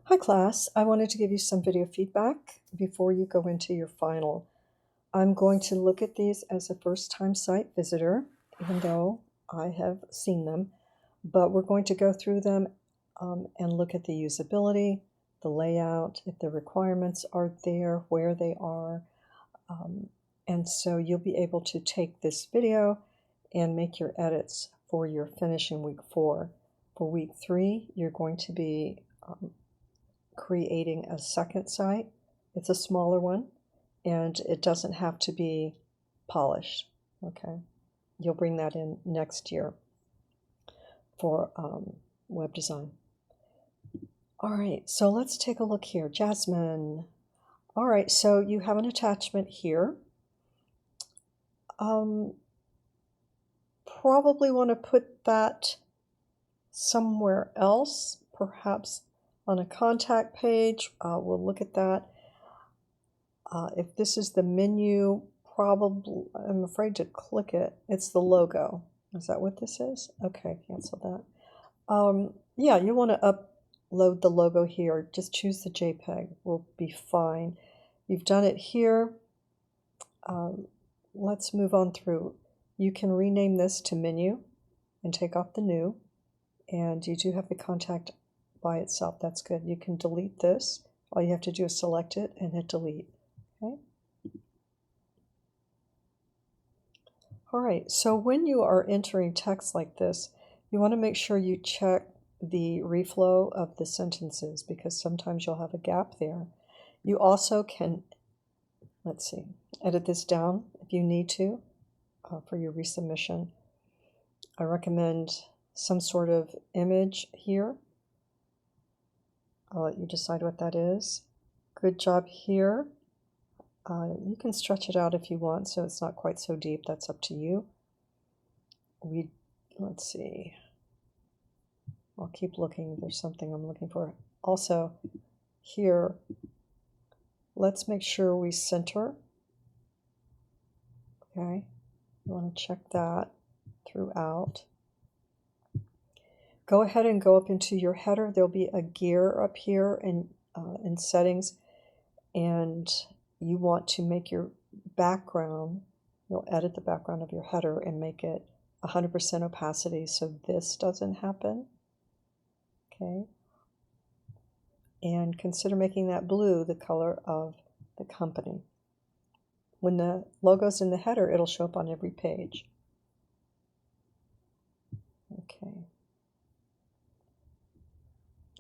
Hi class, I wanted to give you some video feedback before you go into your final. I'm going to look at these as a first-time site visitor, even though I have seen them, but we're going to go through them and look at the usability, the layout, if the requirements are there, where they are, and so you'll be able to take this video and make your edits for your finish in week 4. For week 3, you're going to be creating a second site. It's a smaller one and it doesn't have to be polished. Okay, you'll bring that in next year for web design. All right, so let's take a look here. Jasmine. All right, so you have an attachment here. Probably want to put that somewhere else, perhaps on a contact page. We'll look at that. If this is the menu, probably, I'm afraid to click it. It's the logo. Is that what this is? Okay, cancel that. Yeah, you want to upload the logo here. Just choose the JPEG. We'll be fine. You've done it here. Let's move on through. You can rename this to menu and take off the new. And you do have the contact by itself. That's good. You can delete this. All you have to do is select it and hit delete. Okay. All right, so when you are entering text like this, you want to make sure you check the reflow of the sentences because sometimes you'll have a gap there. You also can, let's see, edit this down if you need to for your resubmission. I recommend some sort of image here. I'll let you decide what that is. Good job here. You can stretch it out if you want, so it's not quite so deep. That's up to you. Let's see. I'll keep looking. There's something I'm looking for. Also, here, let's make sure we center. Okay, you want to check that throughout. Go ahead and go up into your header. There'll be a gear up here in settings, and you want to make your background, you'll edit the background of your header and make it 100% opacity so this doesn't happen. Okay. And consider making that blue the color of the company. When the logo's in the header, it'll show up on every page. Okay.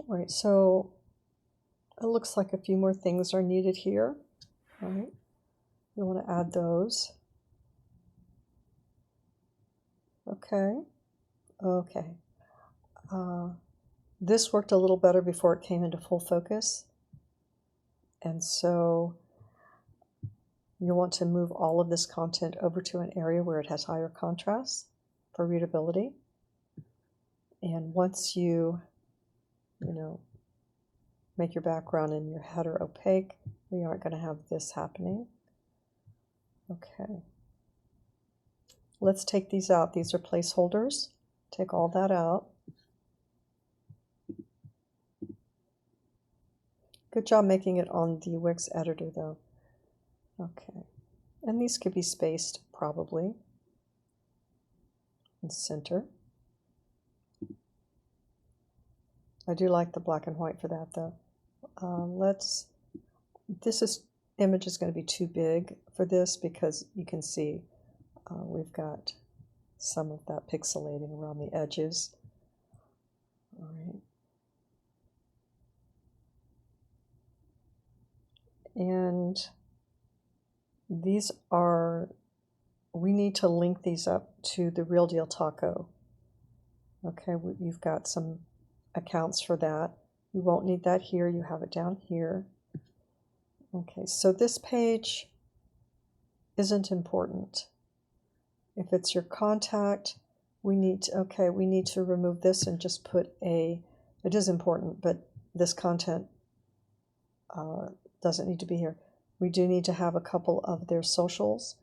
All right, so it looks like a few more things are needed here. All right, you want to add those. Okay, okay. This worked a little better before it came into full focus. And so you want to move all of this content over to an area where it has higher contrast for readability. And once you make your background and your header opaque, we aren't going to have this happening. Okay. Let's take these out. These are placeholders. Take all that out. Good job making it on the Wix editor though. Okay. And these could be spaced probably. And center. I do like the black and white for that though. This image is going to be too big for this because you can see we've got some of that pixelating around the edges. All right. And these are, we need to link these up to the Real Deal Taco. Okay, you've got some accounts for that. You won't need that here, you have it down here. Okay, so this page isn't important. If it's your contact, we need to remove this and just put it is important, but this content doesn't need to be here. We do need to have a couple of their socials,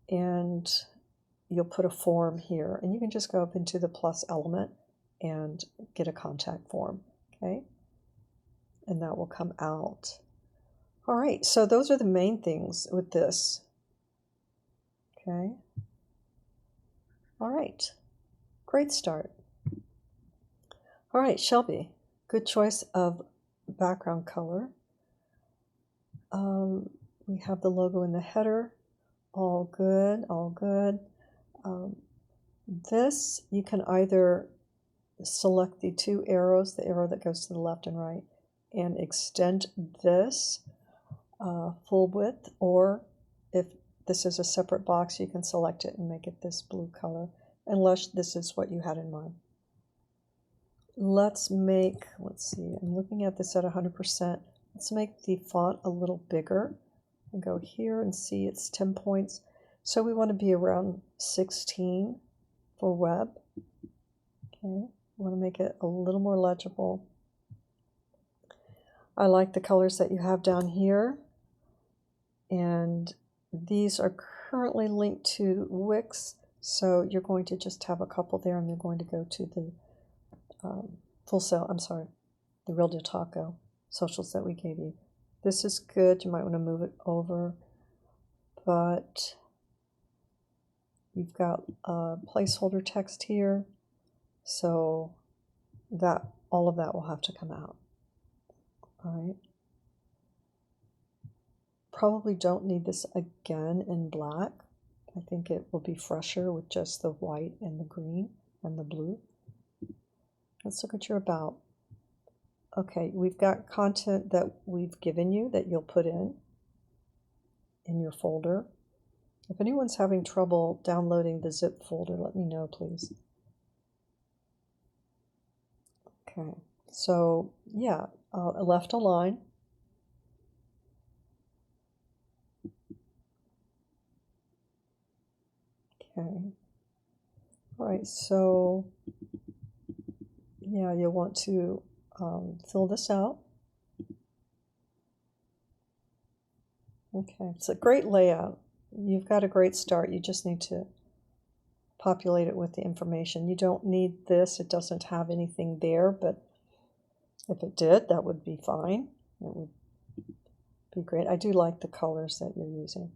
and you'll put a form here, and you can just go up into the plus element and get a contact form, okay? and that will come out. All right, so those are the main things with this. Okay. All right, great start. All right, Shelby, good choice of background color. We have the logo in the header. All good, all good. This, you can either select the two arrows, the arrow that goes to the left and right, and extend this full width, or if this is a separate box, you can select it and make it this blue color, unless this is what you had in mind. Let's see, I'm looking at this at 100%. Let's make the font a little bigger and go here and see it's 10 points. So we want to be around 16 for web. Okay, we want to make it a little more legible. I like the colors that you have down here, and these are currently linked to Wix, so you're going to just have a couple there, and they're going to go to the the Real Deal Taco socials that we gave you. This is good. You might want to move it over, but you've got placeholder text here, so that all of that will have to come out. All right. Probably don't need this again in black. I think it will be fresher with just the white and the green and the blue. Let's look at your about. Okay, we've got content that we've given you that you'll put in your folder. If anyone's having trouble downloading the zip folder, let me know, please. Okay, so yeah, left align. Okay. All right, so yeah, you'll want to fill this out. Okay, it's a great layout. You've got a great start. You just need to populate it with the information. You don't need this. It doesn't have anything there, but if it did, that would be fine. It would be great. I do like the colors that you're using.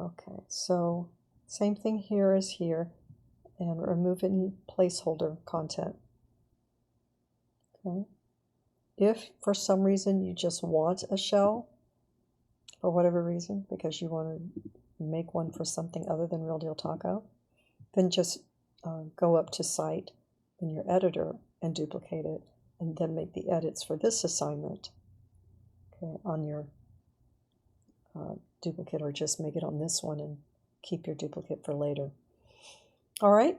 Okay, so same thing here as here, and remove any placeholder content. Okay. If for some reason you just want a shell, for whatever reason, because you want to make one for something other than Real Deal Taco, then just go up to Site in your editor and duplicate it, and then make the edits for this assignment, okay, on your duplicate, or just make it on this one and keep your duplicate for later. All right.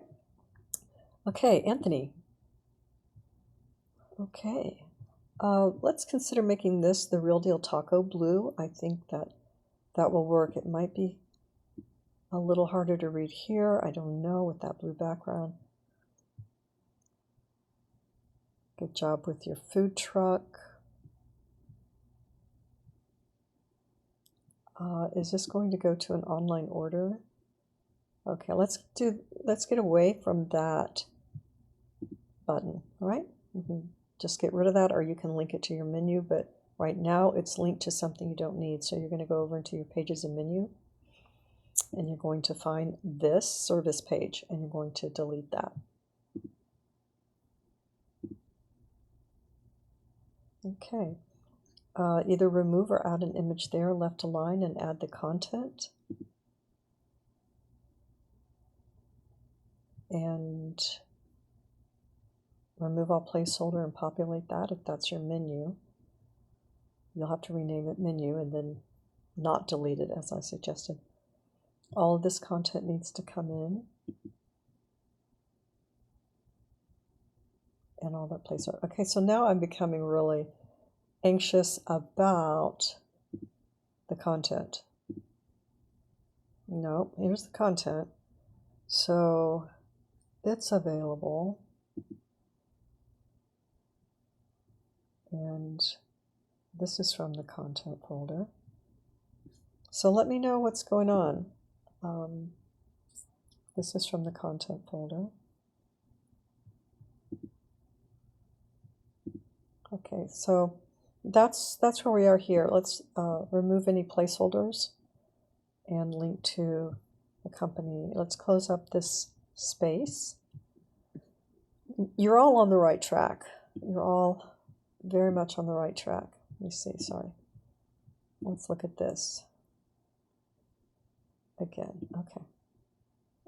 Okay, Anthony. Okay. Let's consider making this the Real Deal Taco blue. I think that will work. It might be a little harder to read here. I don't know, with that blue background. Good job with your food truck. Is this going to go to an online order? Okay, let's get away from that button. All right, just get rid of that, or you can link it to your menu, but right now it's linked to something you don't need. So you're going to go over into your pages and menu, and you're going to find this service page, and you're going to delete that. Okay, either remove or add an image there, left align, and add the content. And remove all placeholder and populate that if that's your menu. You'll have to rename it menu and then not delete it as I suggested. All of this content needs to come in. And all that placeholder. Okay, so now I'm becoming really anxious about the content. No, here's the content. So it's available. And this is from the content folder. So let me know what's going on. This is from the content folder. Okay, Okay, so that's where we are here. Let's remove any placeholders and link to the company. Let's close up this space. You're all on the right track. You're all very much on the right track. Let me see, sorry. Let's look at this again. Okay.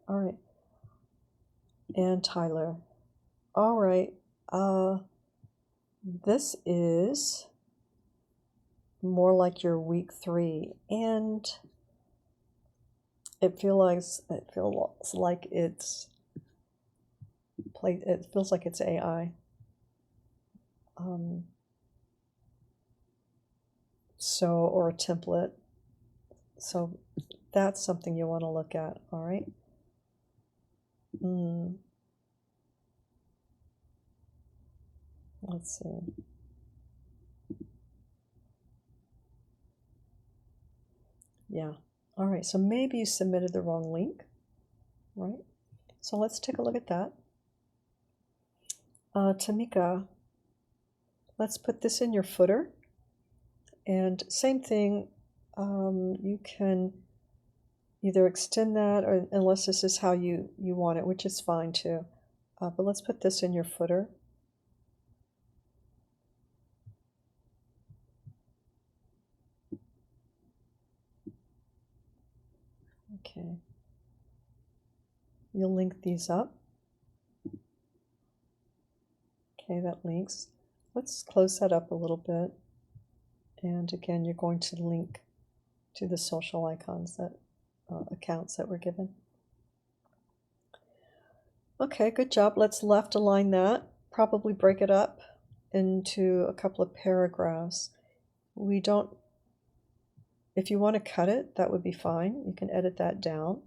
All right. And Tyler. All right. This is more like your week 3, and it feels like it's AI. Or a template. So that's something you want to look at. All right. Let's see. Yeah. All right. So maybe you submitted the wrong link, right? So let's take a look at that. Tamika, let's put this in your footer. And same thing, you can either extend that, or unless this is how you want it, which is fine too. But let's put this in your footer. Okay. You'll link these up. Okay, that links. Let's close that up a little bit. And again, you're going to link to the social icons, that accounts that were given. Okay, good job. Let's left align that. Probably break it up into a couple of paragraphs. If you want to cut it, that would be fine. You can edit that down.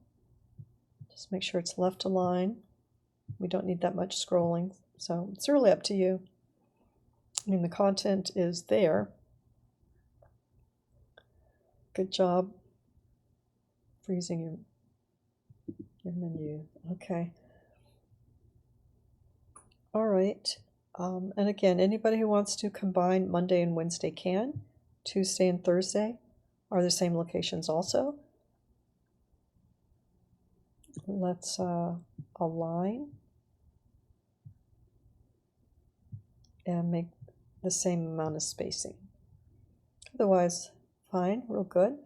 Just make sure it's left align. We don't need that much scrolling, so it's really up to you. I mean, the content is there. Good job freezing your menu. Okay. All right. And again, anybody who wants to combine Monday and Wednesday can. Tuesday and Thursday are the same locations also. Let's align and make the same amount of spacing. Otherwise, fine, real good.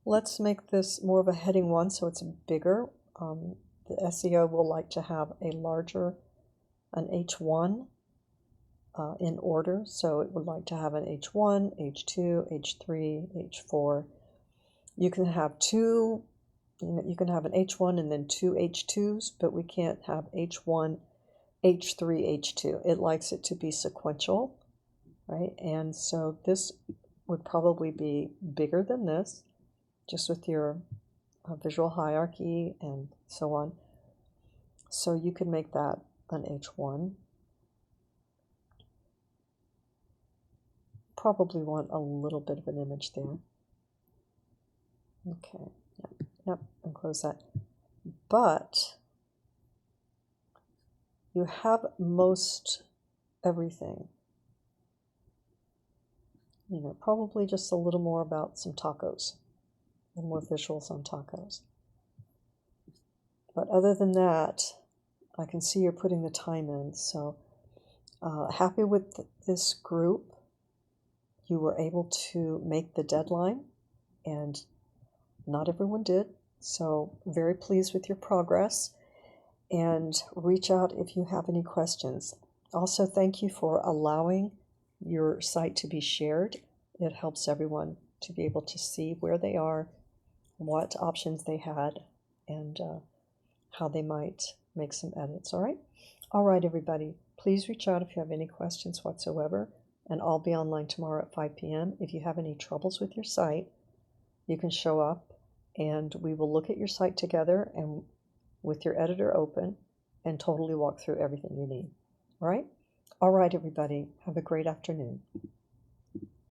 Let's make this more of a heading 1 so it's bigger. The SEO will like to have an H1 in order, so it would like to have an H1, H2, H3, H4. You can have you can have an H1 and then 2 H2s, but we can't have H1, H3, H2. It likes it to be sequential, right? And so this would probably be bigger than this, just with your visual hierarchy and so on. So you could make that an H1. Probably want a little bit of an image there. Okay, yep, and close that. But you have most everything. You know, probably just a little more about some tacos, a little more visuals on tacos. But other than that, I can see you're putting the time in. So happy with this group. You were able to make the deadline, and not everyone did. So very pleased with your progress, and reach out if you have any questions. Also, thank you for allowing your site to be shared. It helps everyone to be able to see where they are, what options they had, and how they might make some edits. All right, everybody. Please reach out if you have any questions whatsoever, and I'll be online tomorrow at 5 p.m. If you have any troubles with your site, you can show up, and we will look at your site together and with your editor open and totally walk through everything you need. All right? All right, everybody. Have a great afternoon.